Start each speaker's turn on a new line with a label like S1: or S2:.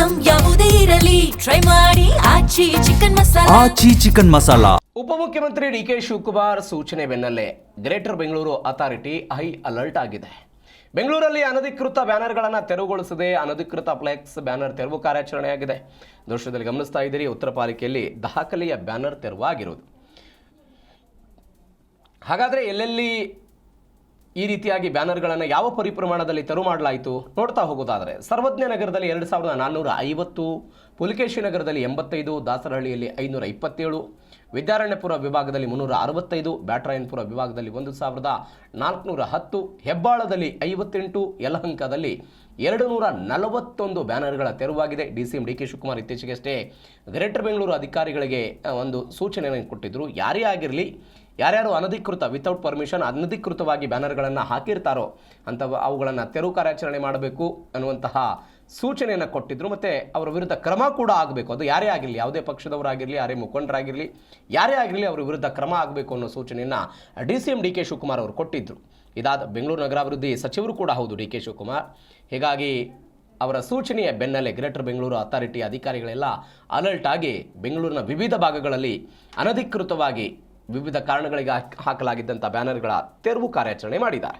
S1: Item ಯಾವುದೇ ಇರಲಿ try ಮಾಡಿ ಆಚಿ ಚಿಕನ್ ಮಸಾಲಾ.
S2: ಆಚಿ ಚಿಕನ್ ಮಸಾಲಾ.
S3: ಉಪಮುಖ್ಯಮಂತ್ರಿ ಡಿಕೆ ಶಿವಕುಮಾರ್ ಸೂಚನೆ ಬೆನ್ನಲ್ಲೇ greater Bengaluru authority high alert ಆಗಿದೆ. ಬೆಂಗಳೂರಲ್ಲಿ ಅನಧಿಕೃತ ಬ್ಯಾನರ್ಗಳನ್ನು ತೆರವುಗೊಳಿಸದೆ ಅನಧಿಕೃತ ಫ್ಲೆಕ್ಸ್ ಬ್ಯಾನರ್ ತೆರವು ಕಾರ್ಯಾಚರಣೆಯಾಗಿದೆ. ದೃಶ್ಯದಲ್ಲಿ ಗಮನಿಸ್ತಾ ಇದ್ದೀರಿ, ಉತ್ತರ ಪಾಲಿಕೆಯಲ್ಲಿ ದಾಖಲೆಯ ಬ್ಯಾನರ್ ತೆರವಾಗಿರುವುದು. ಹಾಗಾದರೆ ಎಲ್ಲೆಲ್ಲಿ ಈ ರೀತಿಯಾಗಿ ಬ್ಯಾನರ್ಗಳನ್ನು ಯಾವ ಪರಿಪ್ರಮಾಣದಲ್ಲಿ ತೆರವು ಮಾಡಲಾಯಿತು ನೋಡ್ತಾ ಹೋಗೋದಾದರೆ, ಸರ್ವಜ್ಞ ನಗರದಲ್ಲಿ 2450, ಪುಲಿಕೇಶಿ ನಗರದಲ್ಲಿ 85, ದಾಸರಹಳ್ಳಿಯಲ್ಲಿ 527, ವಿದ್ಯಾರಣ್ಯಪುರ ವಿಭಾಗದಲ್ಲಿ 365, ಬ್ಯಾಟರಾಯನಪುರ ವಿಭಾಗದಲ್ಲಿ 1410, ಹೆಬ್ಬಾಳದಲ್ಲಿ 58, ಯಲಹಂಕದಲ್ಲಿ 241 ಬ್ಯಾನರ್ಗಳ ತೆರವಾಗಿದೆ. ಡಿಸಿಎಂ ಡಿಕೆ ಶಿವಕುಮಾರ್ ಇತ್ತೀಚೆಗಷ್ಟೇ ಗ್ರೇಟರ್ ಬೆಂಗಳೂರು ಅಧಿಕಾರಿಗಳಿಗೆ ಒಂದು ಸೂಚನೆಯನ್ನು ಕೊಟ್ಟಿದ್ದರು. ಯಾರೇ ಆಗಿರಲಿ, ಯಾರ್ಯಾರು ಅನಧಿಕೃತ ವಿತೌಟ್ ಪರ್ಮಿಷನ್ ಅನಧಿಕೃತವಾಗಿ ಬ್ಯಾನರ್ಗಳನ್ನು ಹಾಕಿರ್ತಾರೋ ಅಂತ ಅವುಗಳನ್ನು ತೆರವು ಕಾರ್ಯಾಚರಣೆ ಮಾಡಬೇಕು ಅನ್ನುವಂತಹ ಸೂಚನೆಯನ್ನು ಕೊಟ್ಟಿದ್ದರು. ಮತ್ತು ಅವರ ವಿರುದ್ಧ ಕ್ರಮ ಕೂಡ ಆಗಬೇಕು. ಅದು ಯಾರೇ ಆಗಿರಲಿ, ಯಾವುದೇ ಪಕ್ಷದವರಾಗಿರಲಿ, ಯಾರೇ ಮುಖಂಡರಾಗಿರಲಿ, ಯಾರೇ ಆಗಿರಲಿ, ಅವರ ವಿರುದ್ಧ ಕ್ರಮ ಆಗಬೇಕು ಅನ್ನೋ ಸೂಚನೆಯನ್ನು ಡಿಸಿಎಂ ಡಿಕೆ ಶಿವಕುಮಾರ್ ಅವರು ಕೊಟ್ಟಿದ್ದರು. ಇದಾದ ಬೆಂಗಳೂರು ನಗರಾಭಿವೃದ್ಧಿ ಸಚಿವರು ಕೂಡ ಹೌದು ಡಿಕೆ ಶಿವಕುಮಾರ್. ಹೀಗಾಗಿ ಅವರ ಸೂಚನೆಯ ಬೆನ್ನಲ್ಲೇ ಗ್ರೇಟರ್ ಬೆಂಗಳೂರು ಅಥಾರಿಟಿ ಅಧಿಕಾರಿಗಳೆಲ್ಲ ಅಲರ್ಟ್ ಆಗಿ ಬೆಂಗಳೂರಿನ ವಿವಿಧ ಭಾಗಗಳಲ್ಲಿ ಅನಧಿಕೃತವಾಗಿ ವಿವಿಧ ಕಾರಣಗಳಿಗೆ ಹಾಕಲಾಗಿದ್ದಂಥ ಬ್ಯಾನರ್ಗಳ ತೆರವು ಕಾರ್ಯಾಚರಣೆ ಮಾಡಿದ್ದಾರೆ.